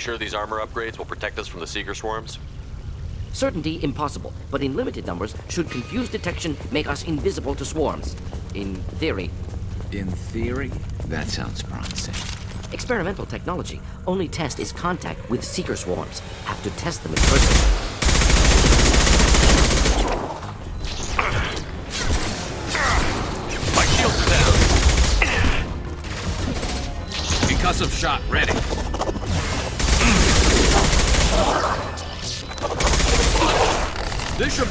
sure these armor upgrades will protect us from the Seeker swarms? Certainty impossible, but in limited numbers should confused detection make us invisible to swarms. In theory. In theory? That sounds promising. Experimental technology. Only test is contact with Seeker swarms. Have to test them in person. My shields are down. Concussive shot ready. Bishop.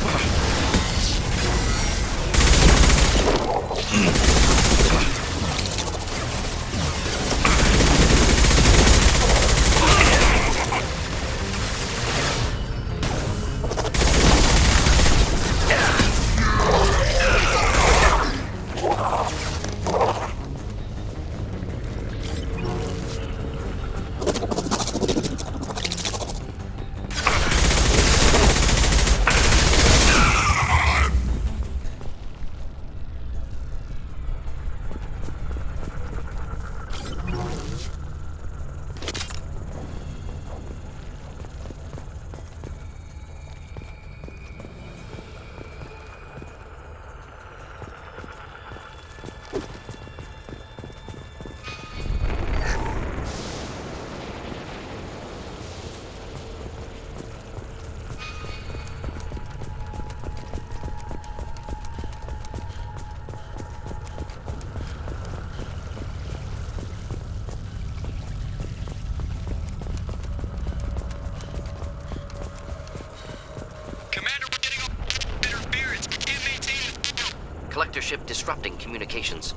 Collector ship disrupting communications.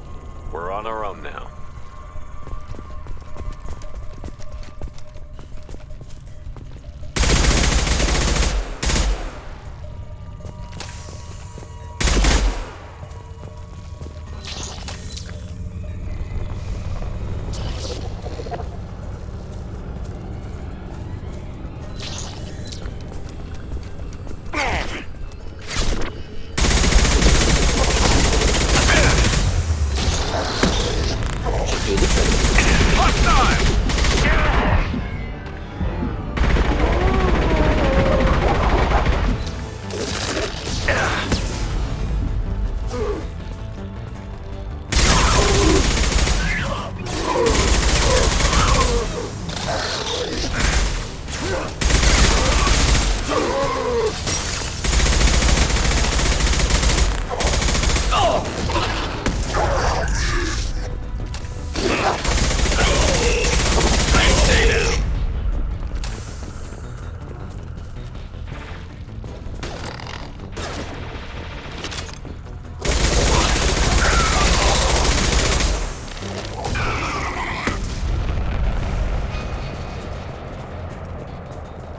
We're on our own now.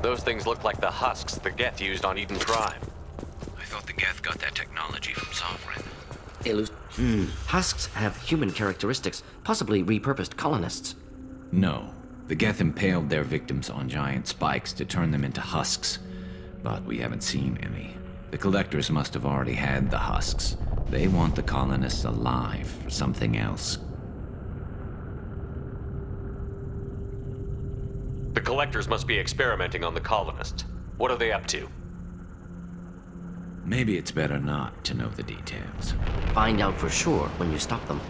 Those things look like the husks the Geth used on Eden Prime. I thought the Geth got that technology from Sovereign. Husks have human characteristics, possibly repurposed colonists. No. The Geth impaled their victims on giant spikes to turn them into husks. But we haven't seen any. The Collectors must have already had the husks. They want the colonists alive for something else. The Collectors must be experimenting on the colonists. What are they up to? Maybe it's better not to know the details. Find out for sure when you stop them.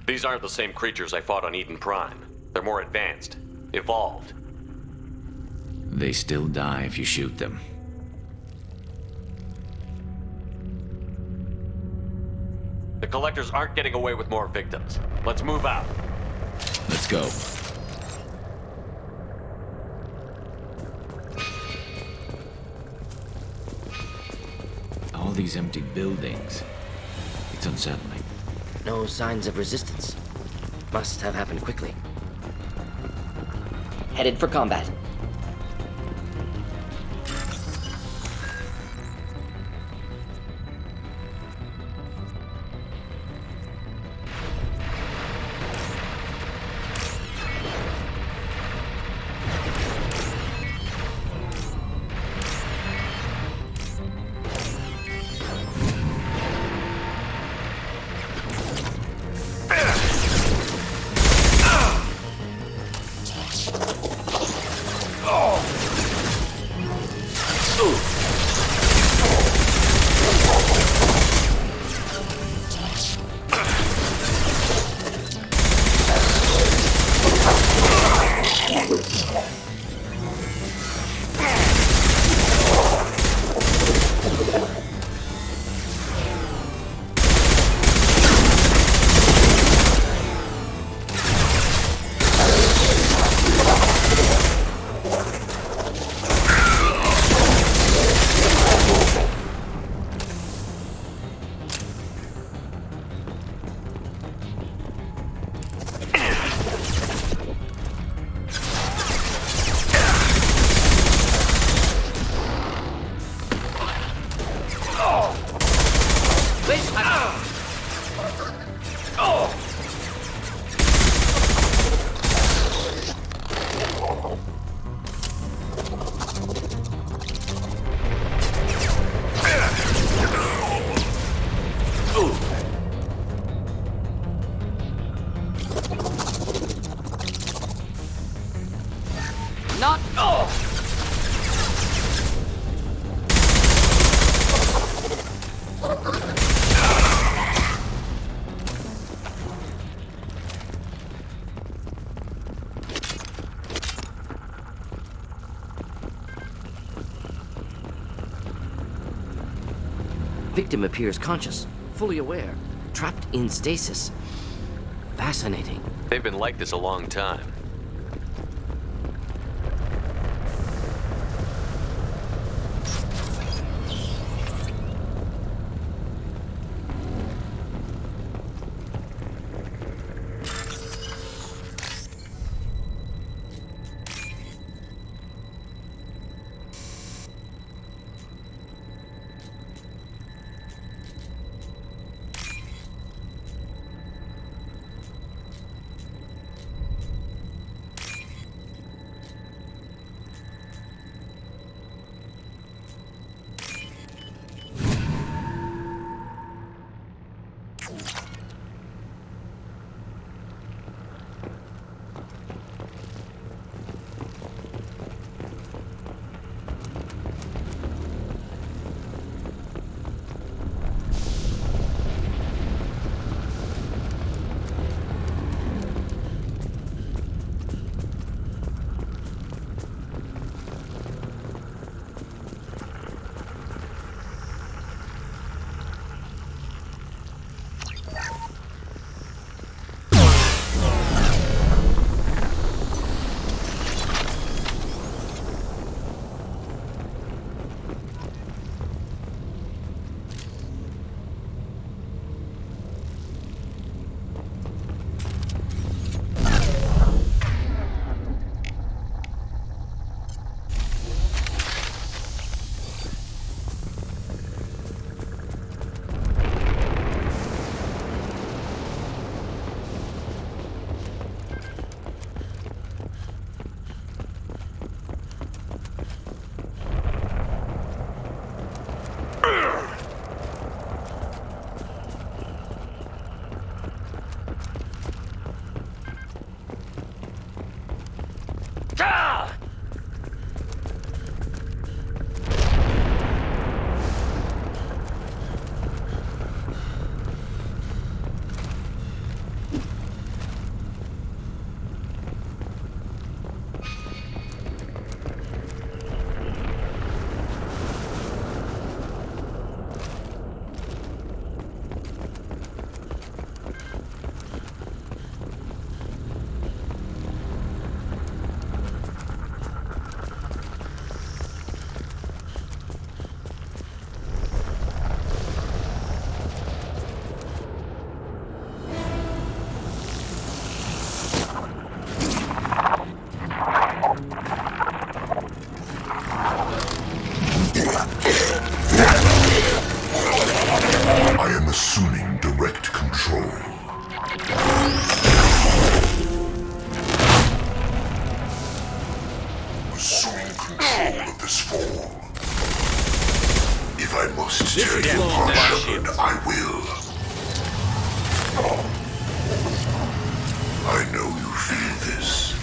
These aren't the same creatures I fought on Eden Prime. They're more advanced, evolved. They still die if you shoot them. The Collectors aren't getting away with more victims. Let's move out. Let's go. All these empty buildings. It's unsettling. No signs of resistance. Must have happened quickly. Headed for combat. Not. Victim appears conscious, fully aware, trapped in stasis. Fascinating. They've been like this a long time. assuming direct control. Assuming control of this form. If I must tear you apart, Shepard, I will. I know you feel this.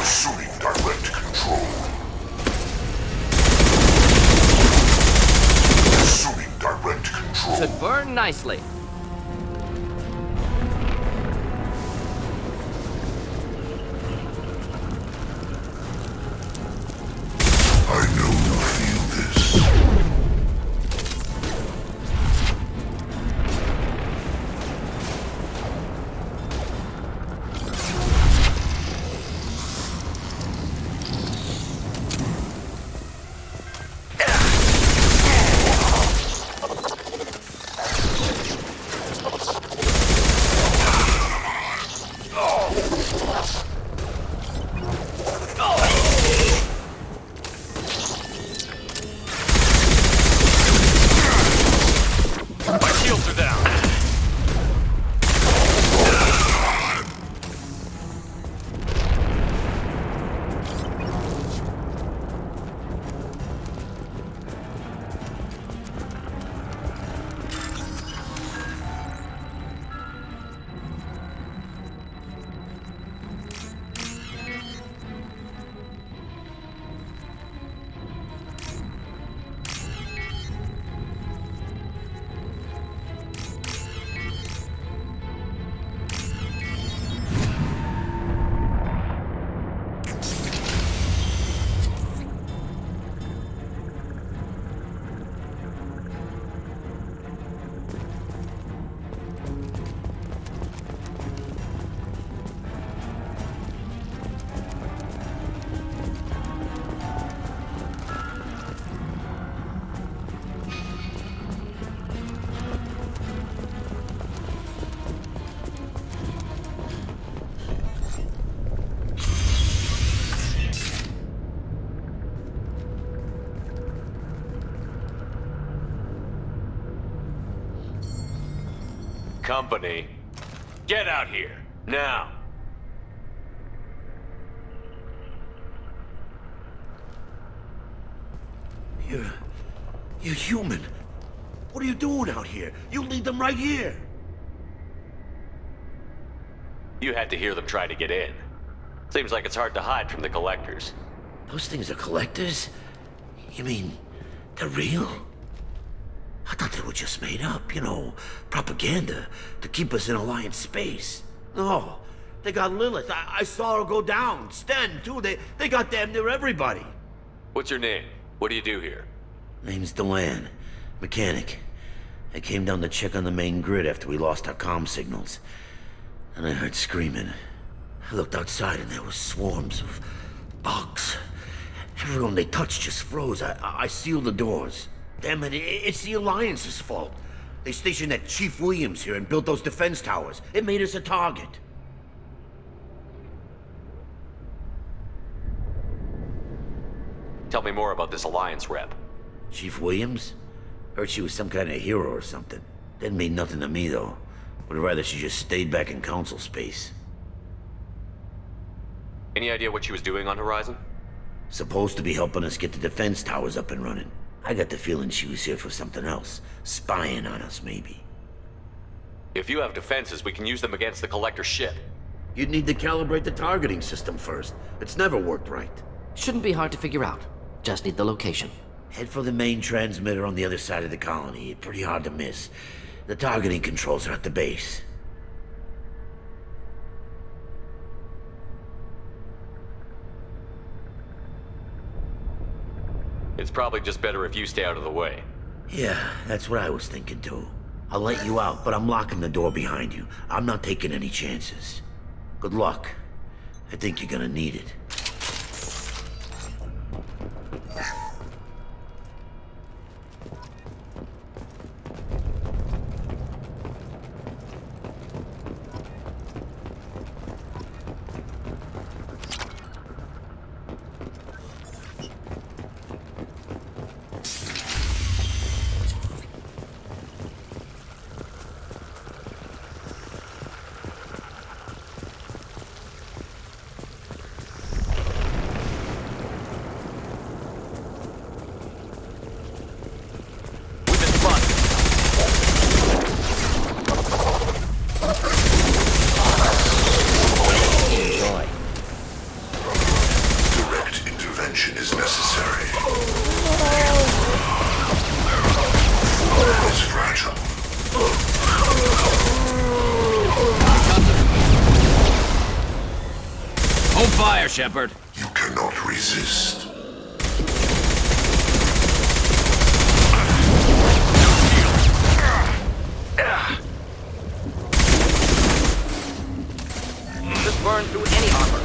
Assuming direct control. Assuming direct control. Should burn nicely. I know you feel this. My shields are down. Company, get out here, now. You're human. What are you doing out here? You lead them right here. You had to hear them try to get in. Seems like it's hard to hide from the collectors. Those things are collectors? You mean, they're real? I thought they were just made up, you know, propaganda to keep us in Alliance space. No, they got Lilith. I saw her go down. Sten, too. They got damn near everybody. What's your name? What do you do here? Name's Delan, mechanic. I came down to check on the main grid after we lost our comm signals. And I heard screaming. I looked outside and there was swarms of bugs. Everyone they touched just froze. I sealed the doors. Damn it, it's the Alliance's fault. They stationed that Chief Williams here and built those defense towers. It made us a target. Tell me more about this Alliance rep. Chief Williams? Heard she was some kind of hero or something. Didn't mean nothing to me, though. Would rather she just stayed back in Council space. Any idea what she was doing on Horizon? Supposed to be helping us get the defense towers up and running. I got the feeling she was here for something else. Spying on us, maybe. If you have defenses, we can use them against the Collector ship. You'd need to calibrate the targeting system first. It's never worked right. Shouldn't be hard to figure out. Just need the location. Head for the main transmitter on the other side of the colony. Pretty hard to miss. The targeting controls are at the base. It's probably just better if you stay out of the way. Yeah, that's what I was thinking too. I'll let you out, but I'm locking the door behind you. I'm not taking any chances. Good luck. I think you're gonna need it. Hold fire, Shepard. You cannot resist. Just burn through any armor.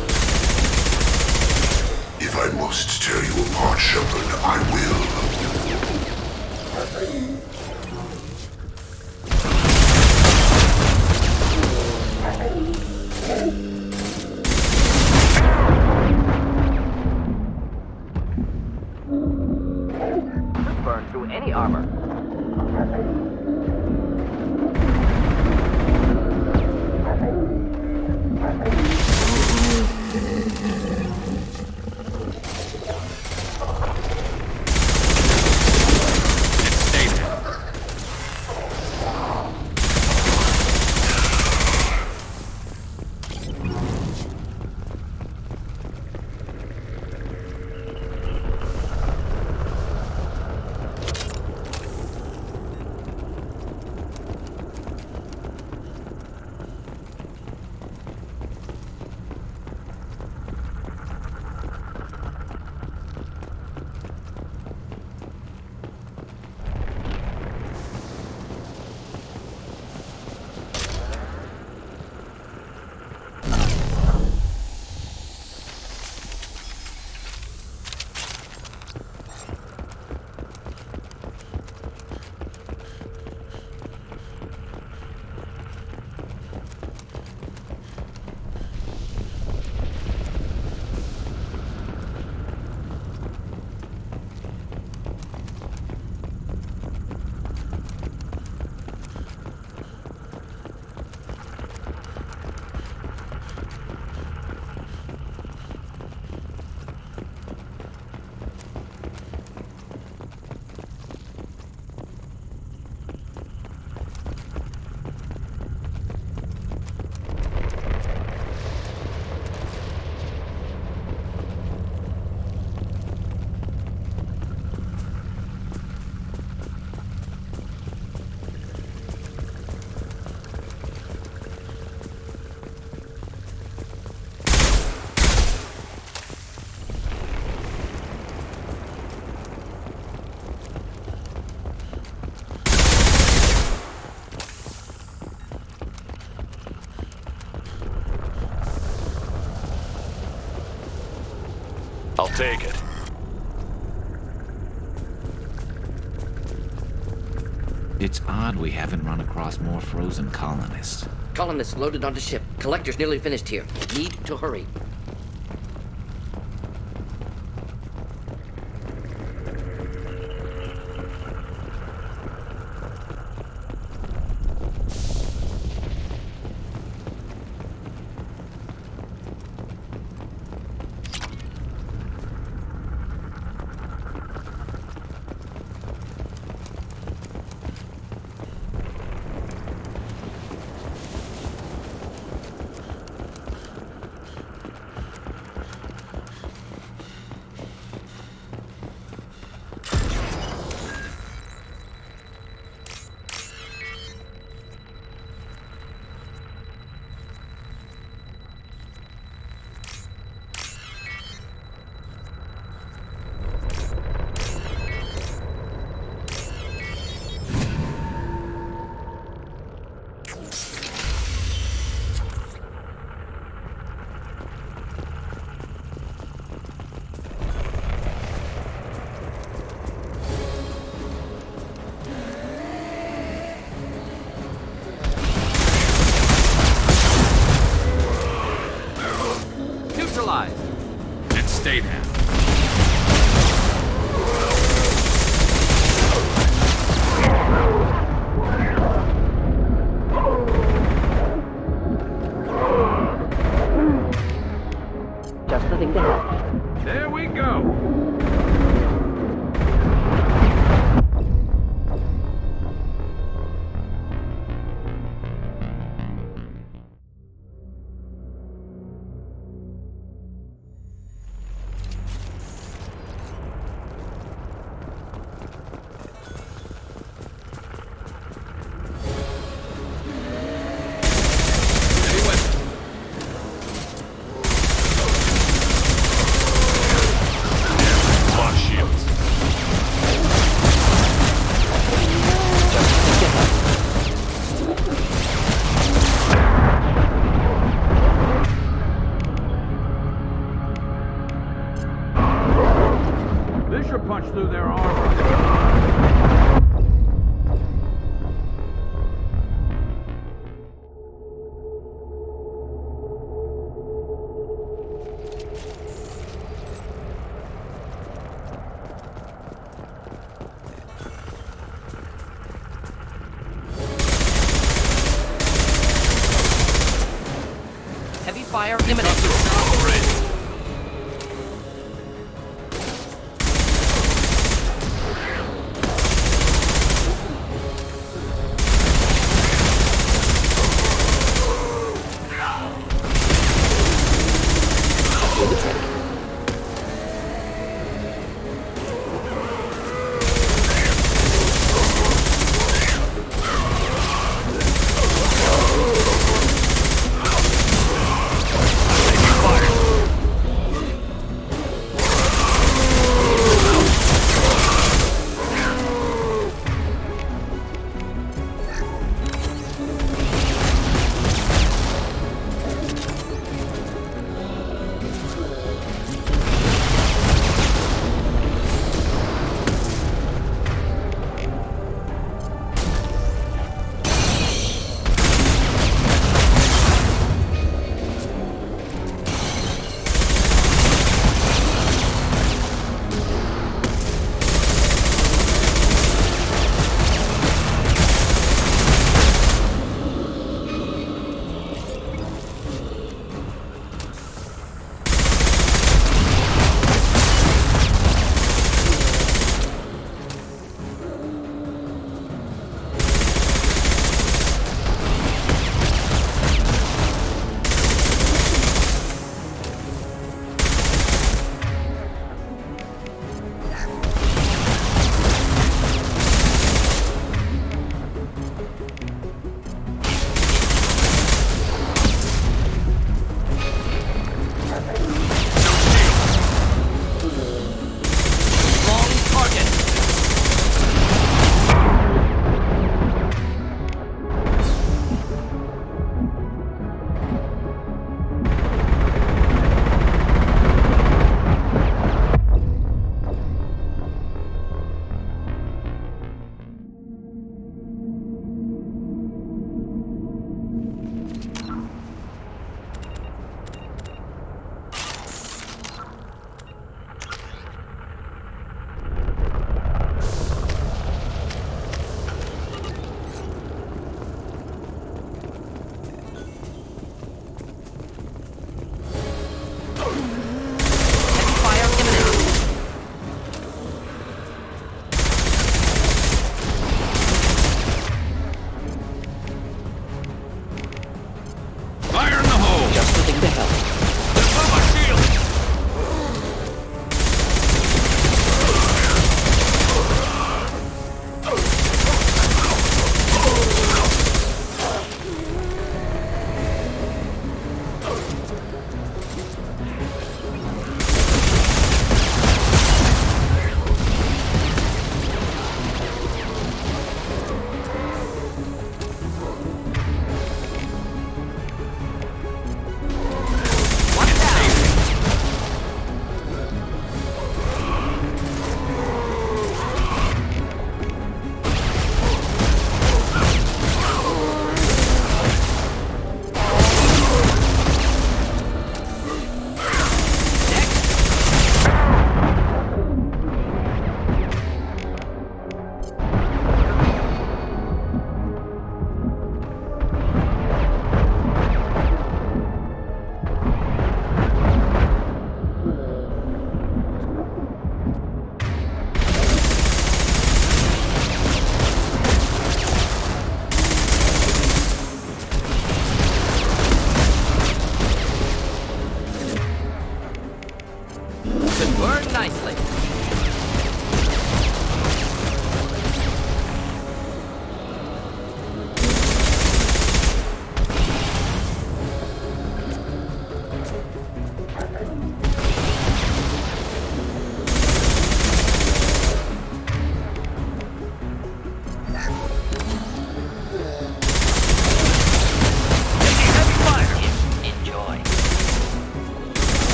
If I must tear you apart, Shepard, I will. Just burn through any armor. Stay there. I'll take it. It's odd we haven't run across more frozen colonists. Colonists loaded onto ship. Collector's nearly finished here. Need to hurry. Neutralized. And stay down. Just the thing to have. There we go. This should punch through their armor. Heavy fire imminent.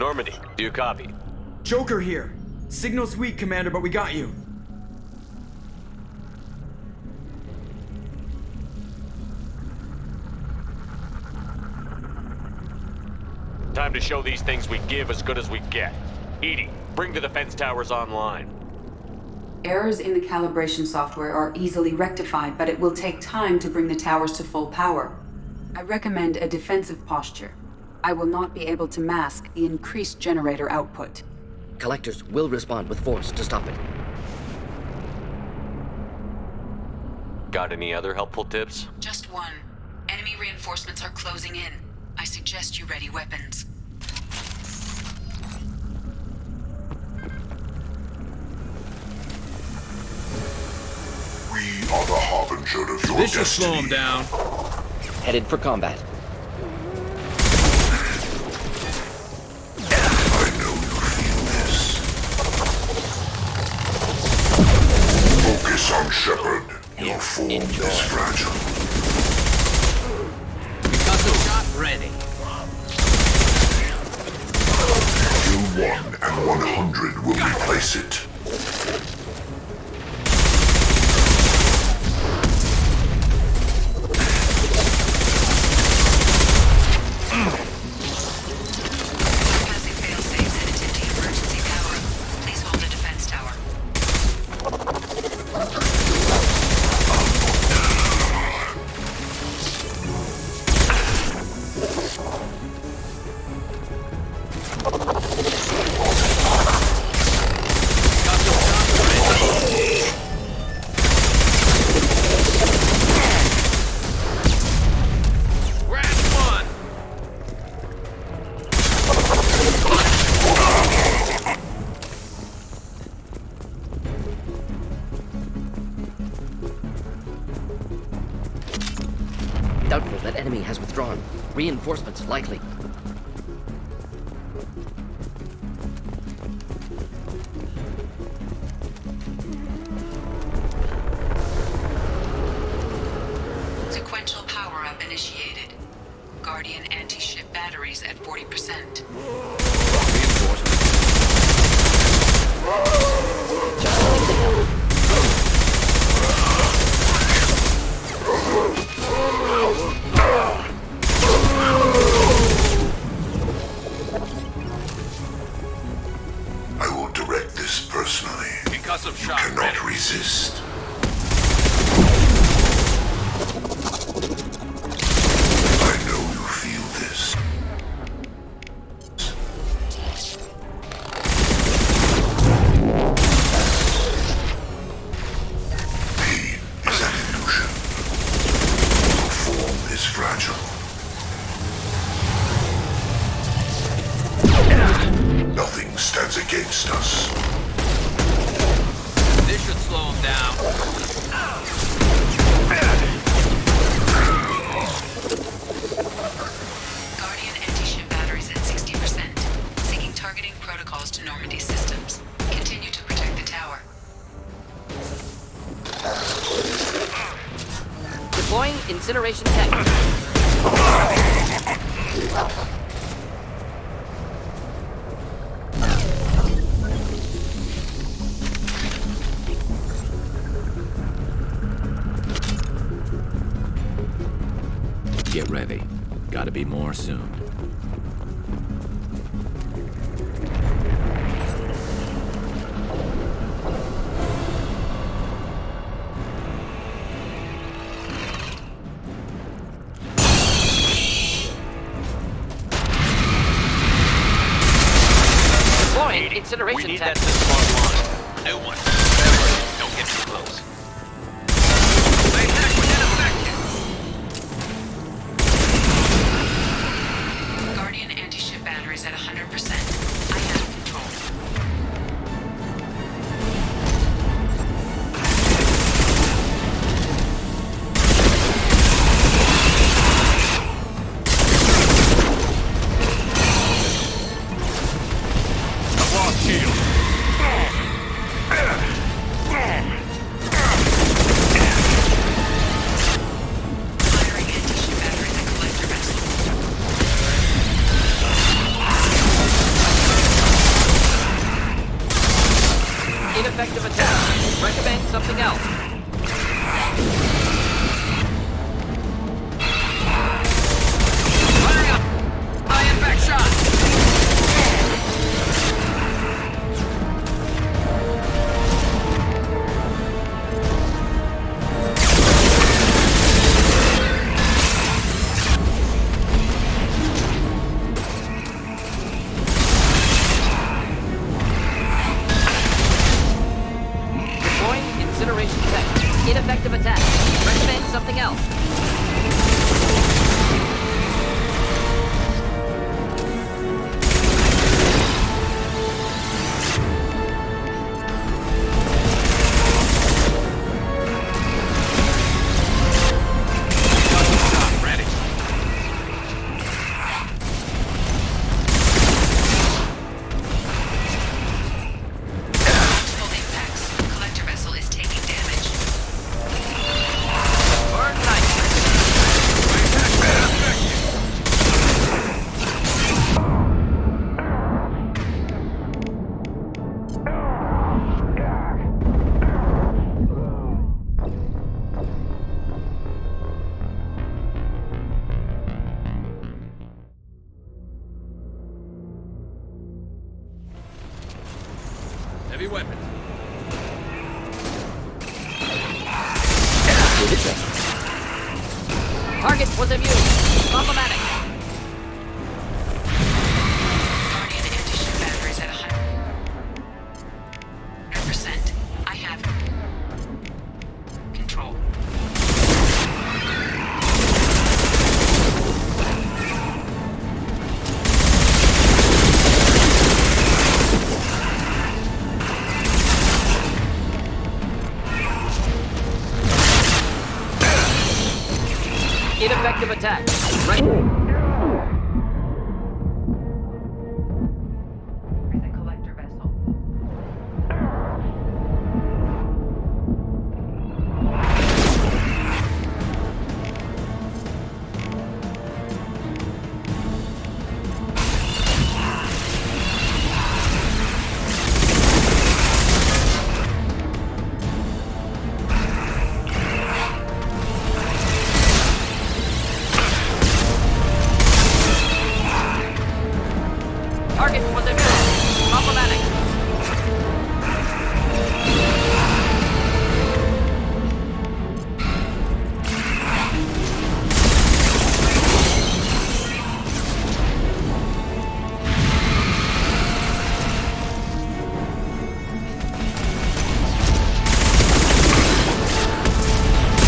Normandy, do you copy? Joker here. Signal's weak, Commander, but we got you. Time to show these things we give as good as we get. Edie, bring the defense towers online. Errors in the calibration software are easily rectified, but it will take time to bring the towers to full power. I recommend a defensive posture. I will not be able to mask the increased generator output. Collectors will respond with force to stop it. Got any other helpful tips? Just one. Enemy reinforcements are closing in. I suggest you ready weapons. We are the harbinger of your This should destiny. slow him down. Headed for combat. I know you feel this. Focus on Shepard. Your form is fragile. Concussive shot ready. Kill 1 and 100 will replace it. Passing failsafes and attempting emergency power. Please hold the defense tower. Doubtful that enemy has withdrawn. Reinforcements likely. Sequential power-up initiated. Guardian anti-ship batteries at 40%. I will direct this personally. Concussive shot Cannot ready. resist. I know you feel this. Pain is an illusion. Your form is fragile. Nothing stands against us. This should slow him down. Guardian anti-ship batteries at 60%. Seeking targeting protocols to Normandy systems. Continue to protect the tower. Deploying incineration tech. Get ready. Gotta be more soon. Deploying We incineration need tech. that system online. New one. Don't get too close. They attack within effective. Guardian anti-ship batteries at 100%. I have control. I've lost shield. Ineffective attack. Recommend something else. Fire up! High impact shot! Deploying incineration tech. Ineffective attack. Recommend something else. Shot ready. Multiple impacts. Collector vessel is taking damage. Burn nicely. Heavy weapons. Target was immune. Problematic. Guardian anti-ship batteries at 100%. I have control. Ineffective attack. Right. The collector vessel. Target was immune. Problematic.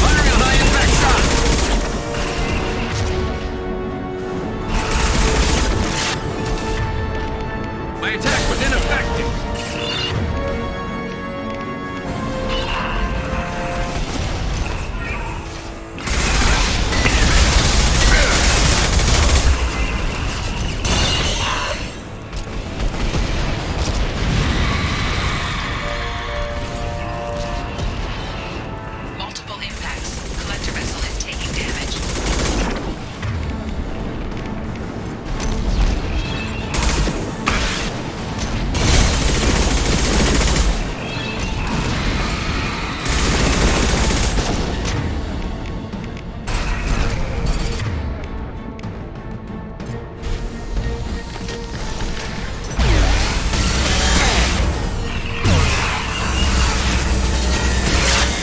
Firing a high impact shot! My attack was ineffective. Multiple impacts. Collector vessel is taking damage.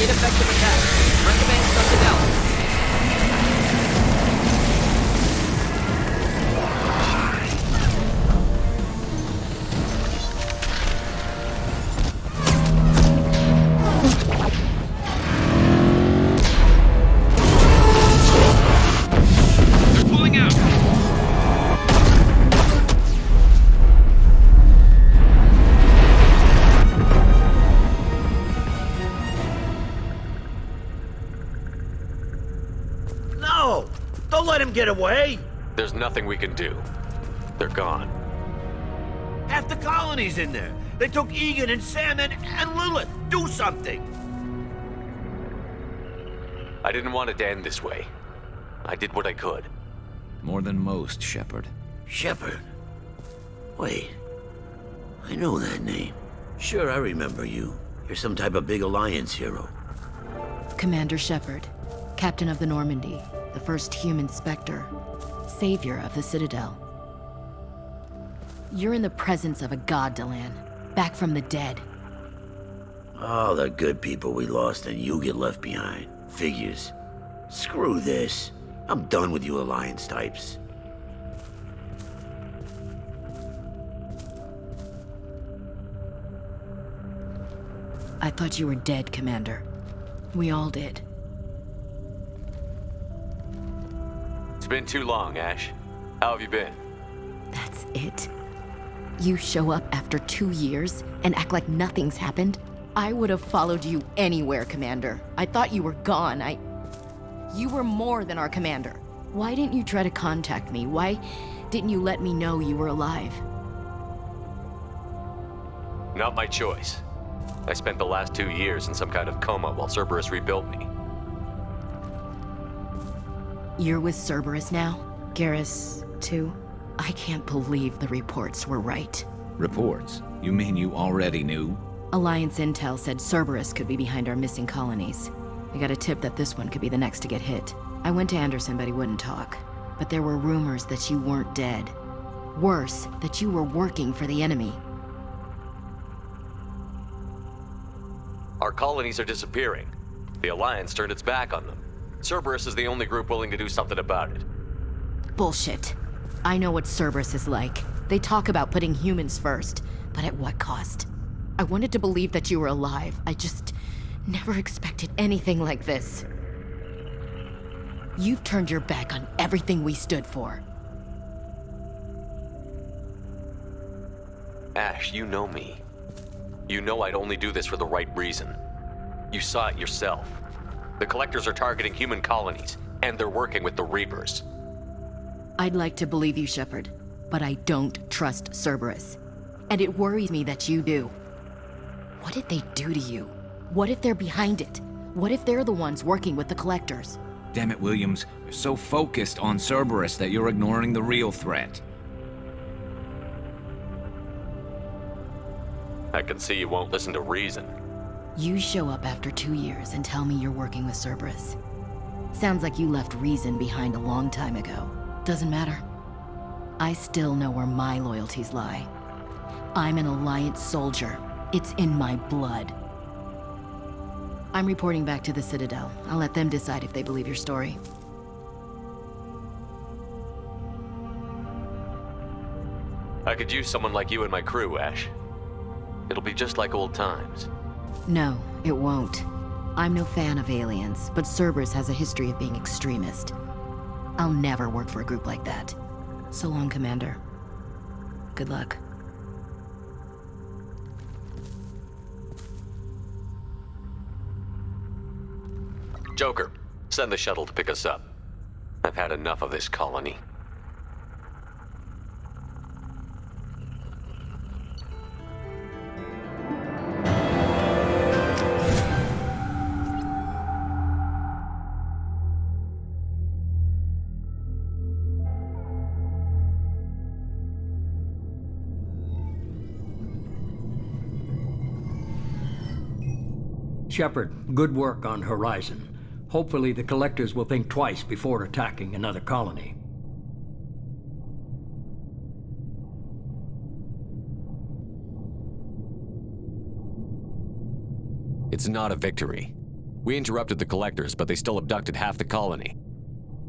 Ineffective attack. Recommend something else. They're pulling out. No! Don't let him get away! There's nothing we can do. They're gone. Half the colony's in there. They took Egan and Sam and Lilith. Do something! I didn't want it to end this way. I did what I could. More than most, Shepard. Shepard? Wait. I know that name. Sure, I remember you. You're some type of big Alliance hero. Commander Shepard, Captain of the Normandy, the first human Spectre, savior of the Citadel. You're in the presence of a god, Delan, back from the dead. All the good people we lost and you get left behind. Figures. Screw this. I'm done with you Alliance types. I thought you were dead, Commander. We all did. It's been too long, Ash. How have you been? That's it? You show up after 2 years and act like nothing's happened? I would have followed you anywhere, Commander. I thought you were gone. You were more than our commander. Why didn't you try to contact me? Why didn't you let me know you were alive? Not my choice. I spent the last 2 years in some kind of coma while Cerberus rebuilt me. You're with Cerberus now? Garrus, too? I can't believe the reports were right. Reports? You mean you already knew? Alliance intel said Cerberus could be behind our missing colonies. I got a tip that this one could be the next to get hit. I went to Anderson, but he wouldn't talk. But there were rumors that you weren't dead. Worse, that you were working for the enemy. Our colonies are disappearing. The Alliance turned its back on them. Cerberus is the only group willing to do something about it. Bullshit. I know what Cerberus is like. They talk about putting humans first, but at what cost? I wanted to believe that you were alive. I just never expected anything like this. You've turned your back on everything we stood for. Ash, you know me. You know I'd only do this for the right reason. You saw it yourself. The Collectors are targeting human colonies, and they're working with the Reapers. I'd like to believe you, Shepard, but I don't trust Cerberus. And it worries me that you do. What did they do to you? What if they're behind it? What if they're the ones working with the Collectors? Damn it, Williams. You're so focused on Cerberus that you're ignoring the real threat. I can see you won't listen to reason. You show up after 2 years and tell me you're working with Cerberus. Sounds like you left reason behind a long time ago. Doesn't matter. I still know where my loyalties lie. I'm an Alliance soldier. It's in my blood. I'm reporting back to the Citadel. I'll let them decide if they believe your story. I could use someone like you in my crew, Ash. It'll be just like old times. No, it won't. I'm no fan of aliens, but Cerberus has a history of being extremist. I'll never work for a group like that. So long, Commander. Good luck. Joker, send the shuttle to pick us up. I've had enough of this colony. Shepard, good work on Horizon. Hopefully the Collectors will think twice before attacking another colony. It's not a victory. We interrupted the Collectors, but they still abducted half the colony.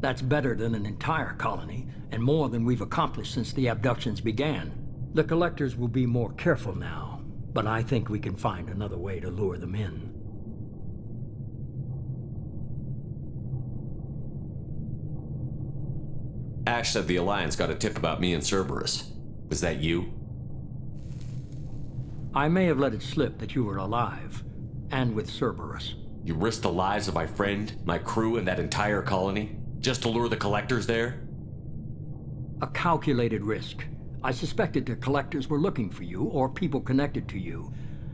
That's better than an entire colony, and more than we've accomplished since the abductions began. The Collectors will be more careful now, but I think we can find another way to lure them in. Ash said the Alliance got a tip about me and Cerberus. Was that you? I may have let it slip that you were alive, and with Cerberus. You risked the lives of my friend, my crew, and that entire colony? Just to lure the Collectors there? A calculated risk. I suspected the Collectors were looking for you, or people connected to you.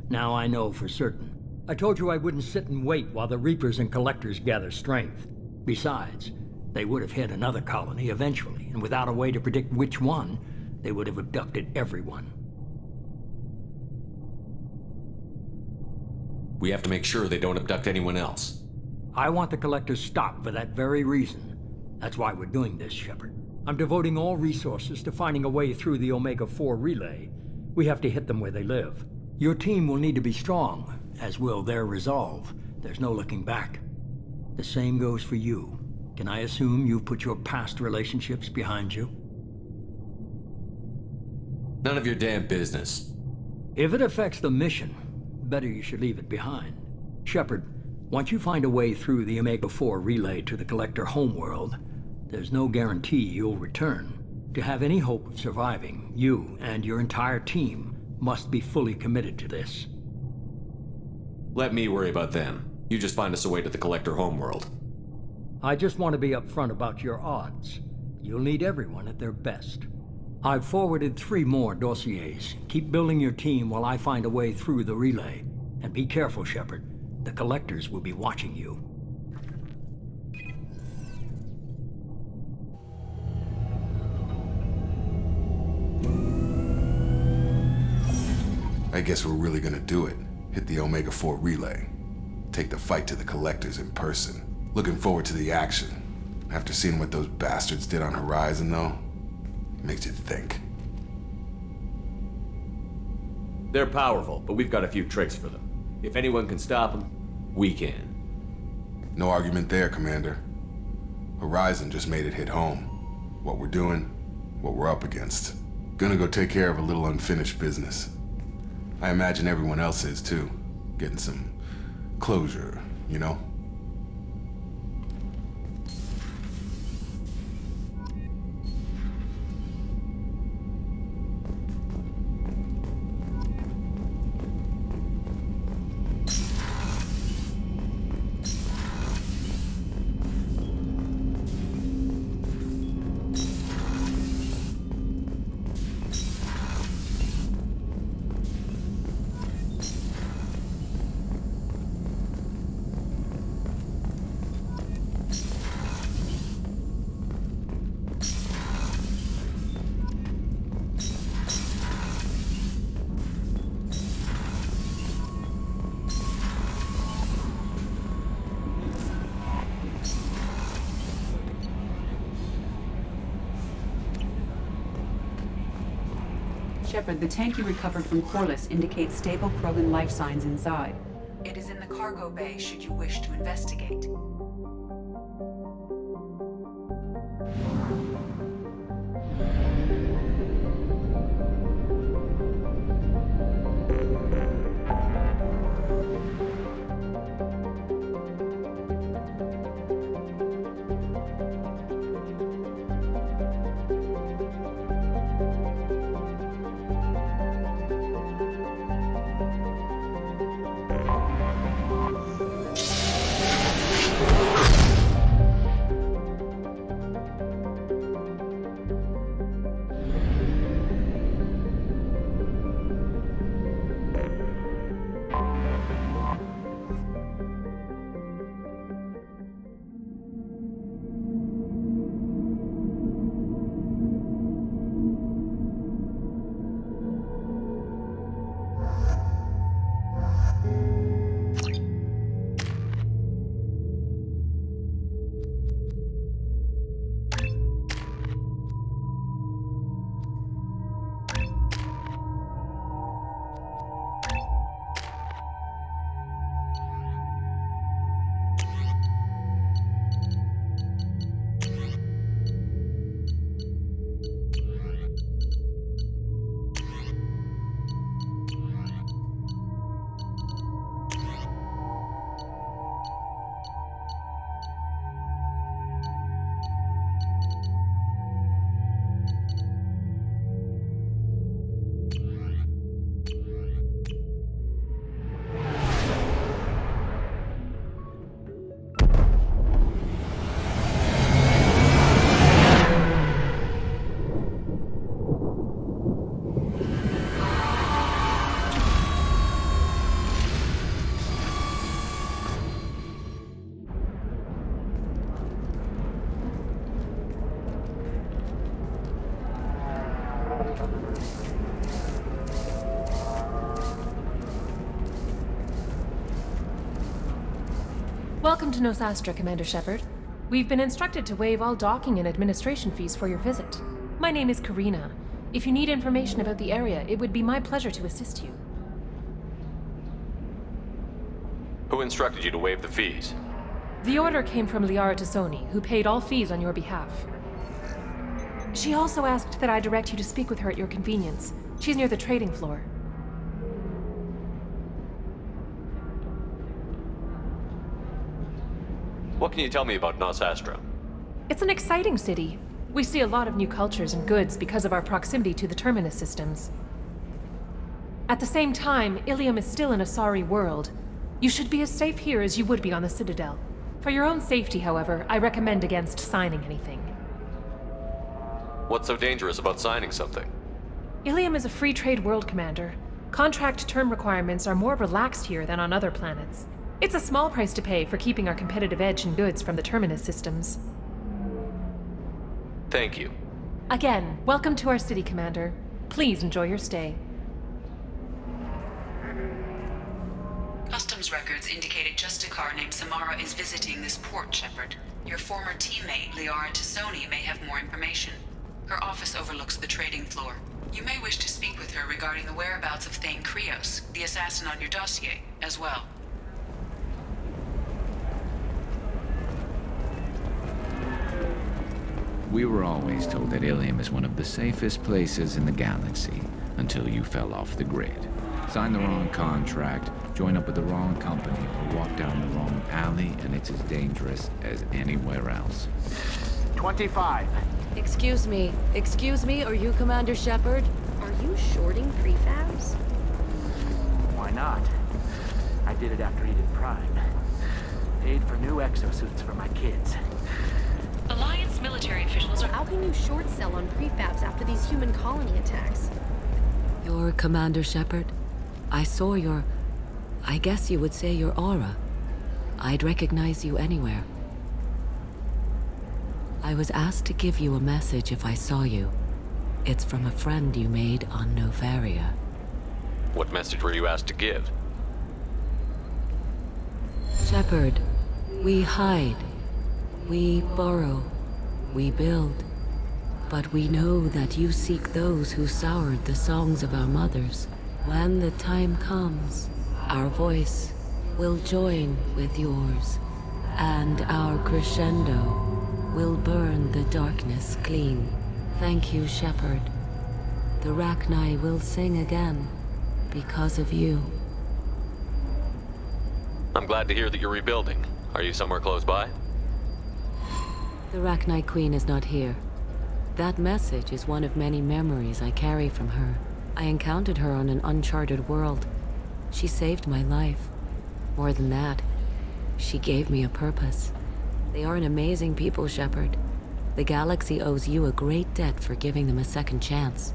Now I know for certain. I told you I wouldn't sit and wait while the Reapers and Collectors gather strength. Besides, they would have hit another colony eventually, and without a way to predict which one, they would have abducted everyone. We have to make sure they don't abduct anyone else. I want the Collectors stopped for that very reason. That's why we're doing this, Shepard. I'm devoting all resources to finding a way through the Omega-4 relay. We have to hit them where they live. Your team will need to be strong, as will their resolve. There's no looking back. The same goes for you. Can I assume you've put your past relationships behind you? None of your damn business. If it affects the mission, better you should leave it behind. Shepard, once you find a way through the Omega-4 relay to the Collector homeworld, there's no guarantee you'll return. To have any hope of surviving, you and your entire team must be fully committed to this. Let me worry about them. You just find us a way to the Collector homeworld. I just want to be upfront about your odds. You'll need everyone at their best. I've forwarded 3 more dossiers. Keep building your team while I find a way through the relay. And be careful, Shepard. The Collectors will be watching you. I guess we're really gonna do it. Hit the Omega-4 relay. Take the fight to the Collectors in person. Looking forward to the action. After seeing what those bastards did on Horizon, though, makes you think. They're powerful, but we've got a few tricks for them. If anyone can stop them, we can. No argument there, Commander. Horizon just made it hit home. What we're doing, what we're up against. Gonna go take care of a little unfinished business. I imagine everyone else is too. Getting some closure, you know? Shepard, the tank you recovered from Corliss indicates stable Krogan life signs inside. It is in the cargo bay should you wish to investigate. Welcome to Nosastra, Commander Shepard. We've been instructed to waive all docking and administration fees for your visit. My name is Karina. If you need information about the area, it would be my pleasure to assist you. Who instructed you to waive the fees? The order came from Liara Tassoni, who paid all fees on your behalf. She also asked that I direct you to speak with her at your convenience. She's near the trading floor. What can you tell me about Nosastra? It's an exciting city. We see a lot of new cultures and goods because of our proximity to the Terminus systems. At the same time, Ilium is still an Asari world. You should be as safe here as you would be on the Citadel. For your own safety, however, I recommend against signing anything. What's so dangerous about signing something? Ilium is a free trade world, Commander. Contract term requirements are more relaxed here than on other planets. It's a small price to pay for keeping our competitive edge in goods from the Terminus systems. Thank you. Again, welcome to our city, Commander. Please enjoy your stay. Customs records indicated just a car named Samara is visiting this port, Shepard. Your former teammate, Liara Tassoni, may have more information. Her office overlooks the trading floor. You may wish to speak with her regarding the whereabouts of Thane Krios, the assassin on your dossier, as well. We were always told that Ilium is one of the safest places in the galaxy, until you fell off the grid. Sign the wrong contract, join up with the wrong company, or walk down the wrong alley, and it's as dangerous as anywhere else. 25. Excuse me, are you Commander Shepard? Are you shorting prefabs? Why not? I did it after Eden Prime. Paid for new exosuits for my kids. Alliance military officials are... How can you short sell on prefabs after these human colony attacks? You're Commander Shepard? I saw your... I guess you would say your aura. I'd recognize you anywhere. I was asked to give you a message if I saw you. It's from a friend you made on Novaria. What message were you asked to give? Shepard, we hide. We borrow. We build. But we know that you seek those who soured the songs of our mothers. When the time comes, our voice will join with yours, and our crescendo will burn the darkness clean. Thank you, Shepard. The Rachni will sing again because of you. I'm glad to hear that you're rebuilding. Are you somewhere close by? The Rachni Queen is not here. That message is one of many memories I carry from her. I encountered her on an uncharted world. She saved my life. More than that, she gave me a purpose. They are an amazing people, Shepard. The galaxy owes you a great debt for giving them a second chance.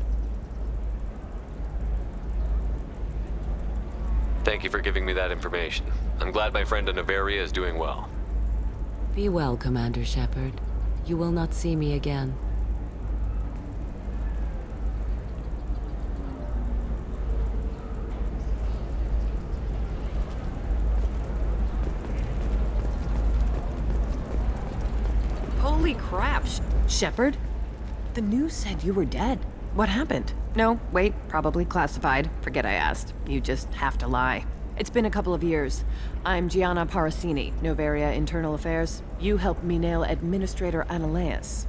Thank you for giving me that information. I'm glad my friend in Novaria is doing well. Be well, Commander Shepard. You will not see me again. Holy crap, Shepard? The news said you were dead. What happened? No, wait, probably classified. Forget I asked. You just have to lie. It's been a couple of years. I'm Gianna Parasini, Novaria Internal Affairs. You helped me nail Administrator Analeas.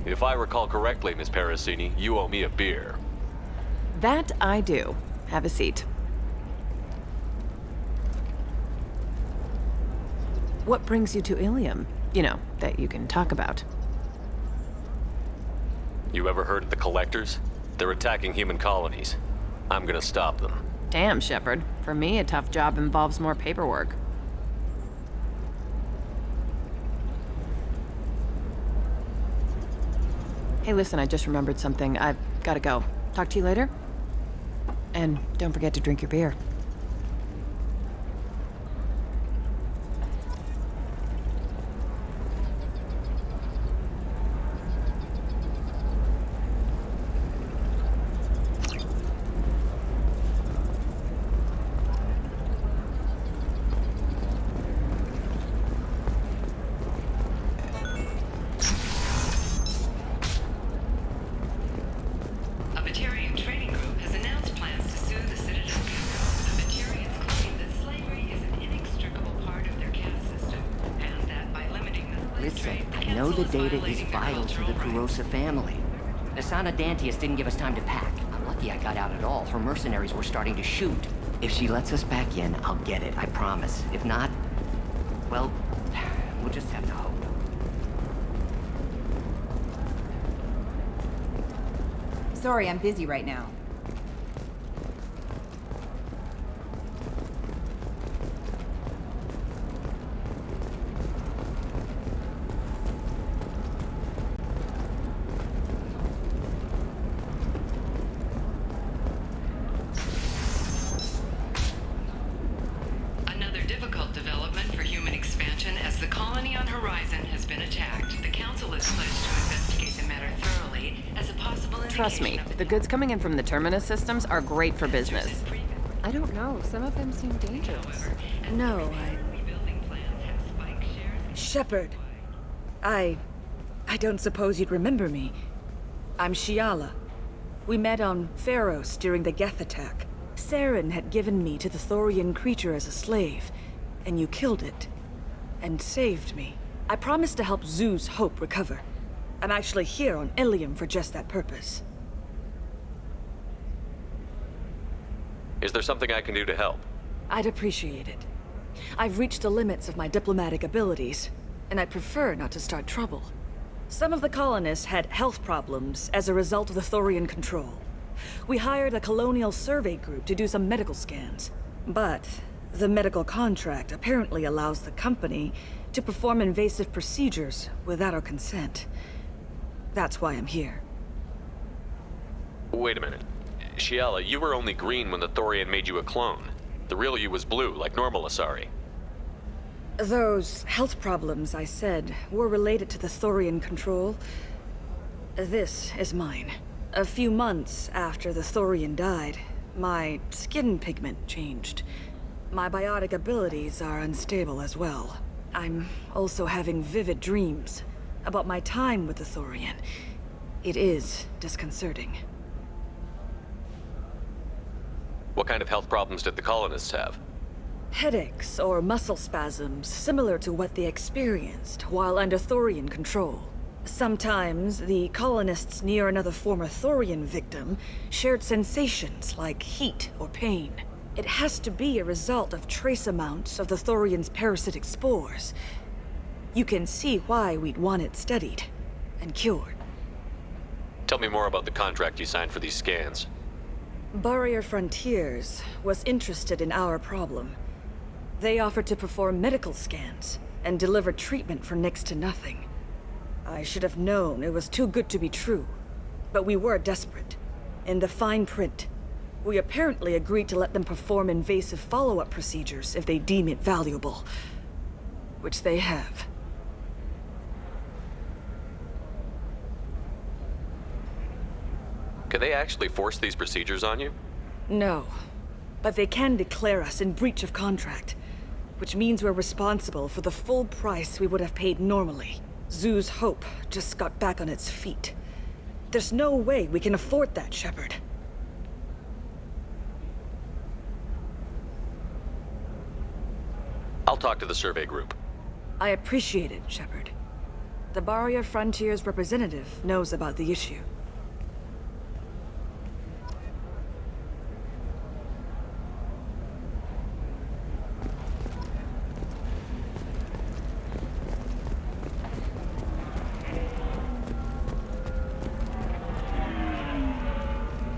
If I recall correctly, Miss Parasini, you owe me a beer. That I do. Have a seat. What brings you to Ilium? You know, that you can talk about. You ever heard of the Collectors? They're attacking human colonies. I'm gonna stop them. Damn, Shepard. For me, a tough job involves more paperwork. Hey, listen, I just remembered something. I've gotta go. Talk to you later? And don't forget to drink your beer. the data is vital to the Kurosa family. Asana Dantius didn't give us time to pack. I'm lucky I got out at all. Her mercenaries were starting to shoot. If she lets us back in, I'll get it, I promise. If not, well, we'll just have to hope. Sorry, I'm busy right now. Another difficult development for human expansion as the colony on Horizon has been attacked. The Council is pledged to investigate the matter thoroughly as a possible indication. Trust me, the goods coming in from the Terminus systems are great for business. I don't know. Some of them seem dangerous. No, Shepard. I don't suppose you'd remember me. I'm Shiala. We met on Pharos during the Geth attack. Saren had given me to the Thorian creature as a slave, and you killed it. And saved me. I promised to help Zoo's Hope recover. I'm actually here on Ilium for just that purpose. Is there something I can do to help? I'd appreciate it. I've reached the limits of my diplomatic abilities, and I prefer not to start trouble. Some of the colonists had health problems as a result of the Thorian control. We hired a colonial survey group to do some medical scans. But the medical contract apparently allows the company to perform invasive procedures without our consent. That's why I'm here. Wait a minute. Shiala, you were only green when the Thorian made you a clone. The real you was blue, like normal Asari. Those health problems I said were related to the Thorian control. This is mine. A few months after the Thorian died, my skin pigment changed. My biotic abilities are unstable as well. I'm also having vivid dreams about my time with the Thorian. It is disconcerting. What kind of health problems did the colonists have? Headaches or muscle spasms similar to what they experienced while under Thorian control. Sometimes the colonists near another former Thorian victim shared sensations like heat or pain. It has to be a result of trace amounts of the Thorian's parasitic spores. You can see why we'd want it studied and cured. Tell me more about the contract you signed for these scans. Barrier Frontiers was interested in our problem. They offered to perform medical scans and deliver treatment for next to nothing. I should have known it was too good to be true, but we were desperate. In the fine print, we apparently agreed to let them perform invasive follow-up procedures if they deem it valuable, which they have. Could they actually force these procedures on you? No, but they can declare us in breach of contract, which means we're responsible for the full price we would have paid normally. Zoo's Hope just got back on its feet. There's no way we can afford that, Shepard. I'll talk to the survey group. I appreciate it, Shepard. The Barrier Frontiers representative knows about the issue.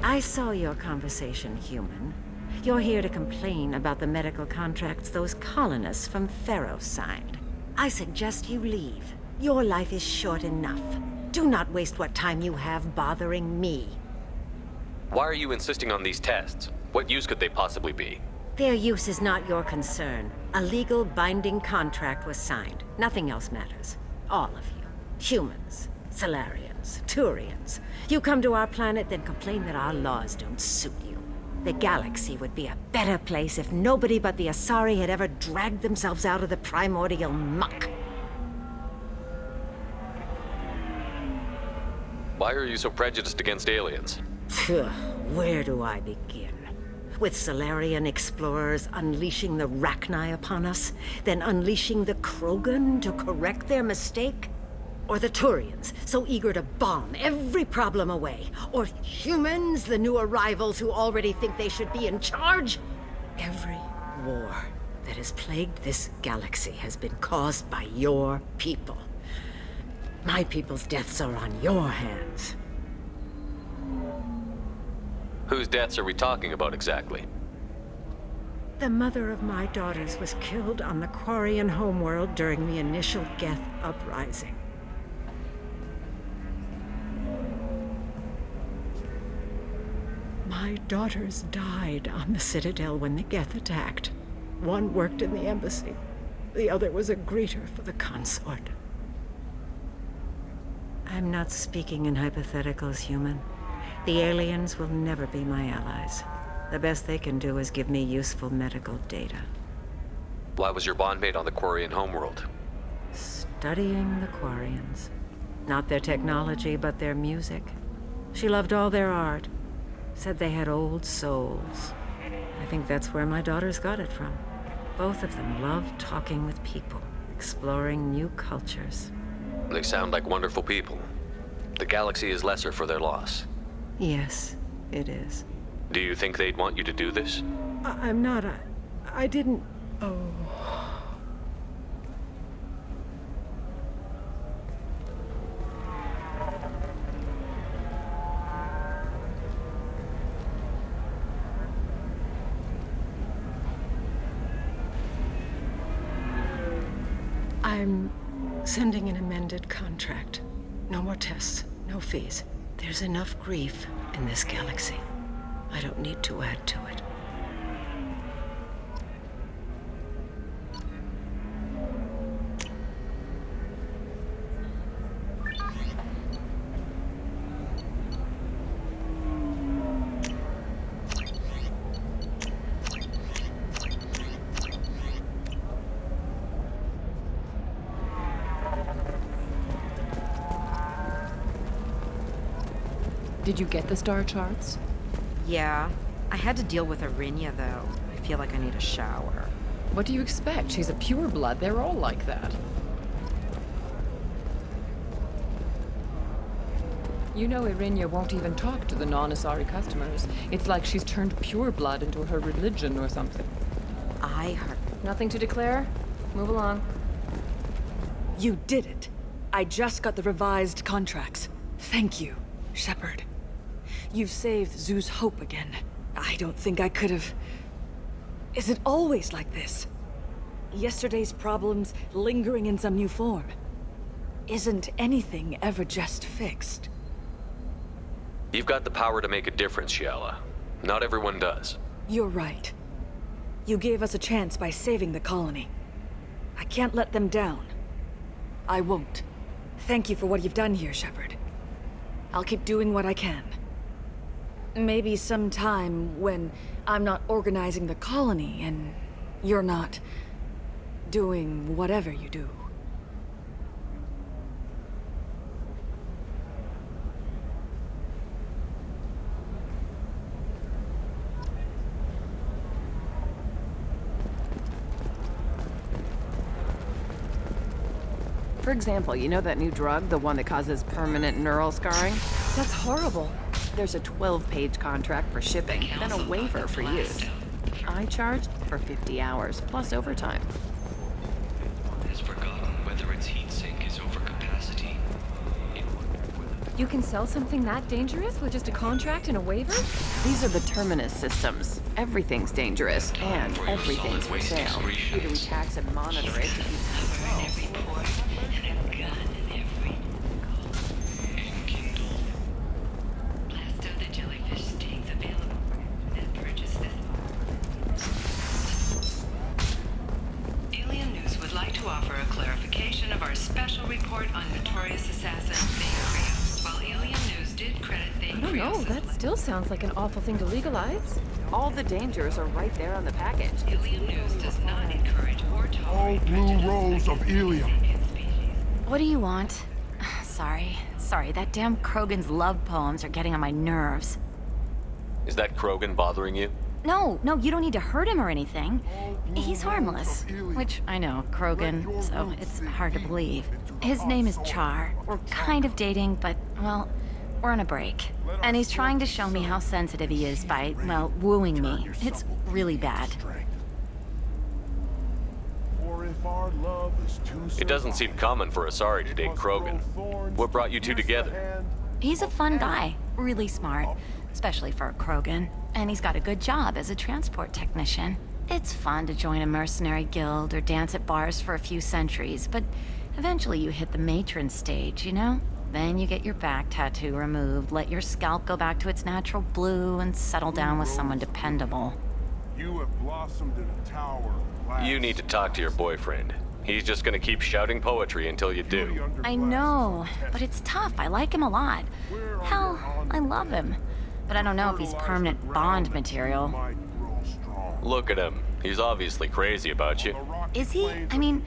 I saw your conversation, human. You're here to complain about the medical contracts those colonists from Pharos signed. I suggest you leave. Your life is short enough. Do not waste what time you have bothering me. Why are you insisting on these tests? What use could they possibly be? Their use is not your concern. A legal binding contract was signed. Nothing else matters. All of you. Humans, Solarians, Turians. You come to our planet, then complain that our laws don't suit you. The galaxy would be a better place if nobody but the Asari had ever dragged themselves out of the primordial muck. Why are you so prejudiced against aliens? Where do I begin? With Solarian explorers unleashing the Rachni upon us, then unleashing the Krogan to correct their mistake? Or the Turians, so eager to bomb every problem away? Or humans, the new arrivals who already think they should be in charge? Every war that has plagued this galaxy has been caused by your people. My people's deaths are on your hands. Whose deaths are we talking about exactly? The mother of my daughters was killed on the Quarian homeworld during the initial Geth uprising. My daughters died on the Citadel when the Geth attacked. One worked in the embassy. The other was a greeter for the consort. I'm not speaking in hypotheticals, human. The aliens will never be my allies. The best they can do is give me useful medical data. Why was your bondmate on the Quarian homeworld? Studying the Quarians. Not their technology, but their music. She loved all their art. Said they had old souls. I think that's where my daughters got it from. Both of them loved talking with people, exploring new cultures. They sound like wonderful people. The galaxy is lesser for their loss. Yes, it is. Do you think they'd want you to do this? I'm not. I didn't. Oh. I'm sending an amended contract. No more tests, no fees. There's enough grief in this galaxy. I don't need to add to it. Did you get the star charts? Yeah. I had to deal with Arinya, though. I feel like I need a shower. What do you expect? She's a pureblood. They're all like that. You know Arinya won't even talk to the non-Asari customers. It's like she's turned pureblood into her religion or something. I heard... Nothing to declare? Move along. You did it. I just got the revised contracts. Thank you, Shepard. You've saved Zoo's hope again. I don't think I could have... Is it always like this? Yesterday's problems lingering in some new form. Isn't anything ever just fixed? You've got the power to make a difference, Shiala. Not everyone does. You're right. You gave us a chance by saving the colony. I can't let them down. I won't. Thank you for what you've done here, Shepard. I'll keep doing what I can. Maybe sometime when I'm not organizing the colony and you're not doing whatever you do. For example, you know that new drug, the one that causes permanent neural scarring? That's horrible. There's a 12-page contract for shipping, then a waiver for use. I charged for 50 hours, plus overtime. Has forgotten whether its heat sink is over capacity. You can sell something that dangerous with just a contract and a waiver? These are the Terminus systems. Everything's dangerous, and everything's for sale. Either we tax and monitor it to keep it low. Still sounds like an awful thing to legalize. All the dangers are right there on the package. Alien News does not encourage or tolerate all blue rolls of Ilium. What do you want? Sorry, that damn Krogan's love poems are getting on my nerves. Is that Krogan bothering you? No, you don't need to hurt him or anything. He's harmless. Which, I know, Krogan, so it's hard to believe. His name is Char. We're kind of dating, but, well, we're on a break. And he's trying to show me how sensitive he is by, well, wooing me. It's really bad. It doesn't seem common for Asari to date Krogan. What brought you two together? He's a fun guy, really smart, especially for a Krogan. And he's got a good job as a transport technician. It's fun to join a mercenary guild or dance at bars for a few centuries, but eventually you hit the matron stage, you know? Then you get your back tattoo removed, let your scalp go back to its natural blue, and settle down with someone dependable. You have blossomed in a tower. You need to talk to your boyfriend. He's just gonna keep shouting poetry until you do. I know, but it's tough. I like him a lot. Hell, I love him. But I don't know if he's permanent Bond material. Look at him. He's obviously crazy about you. Is he? I mean,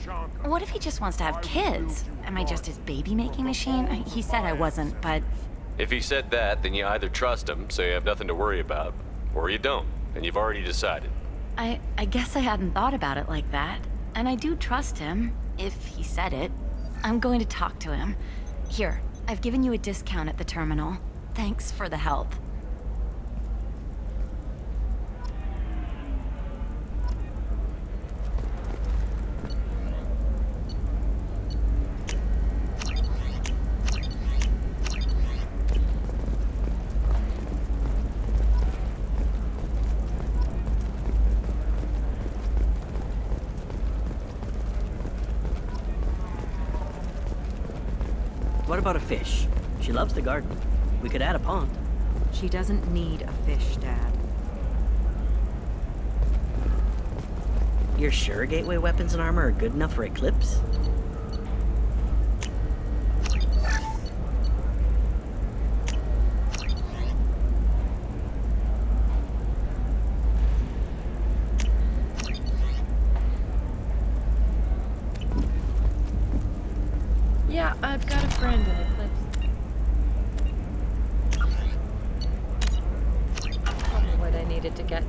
what if he just wants to have kids? Am I just his baby-making machine? He said I wasn't, but... If he said that, then you either trust him, so you have nothing to worry about, or you don't, and you've already decided. I guess I hadn't thought about it like that. And I do trust him, if he said it. I'm going to talk to him. Here, I've given you a discount at the terminal. Thanks for the help. What about a fish? She loves the garden. We could add a pond. She doesn't need a fish, Dad. You're sure gateway weapons and armor are good enough for Eclipse? Yeah, I've got a friend in Eclipse. Probably what I needed to get.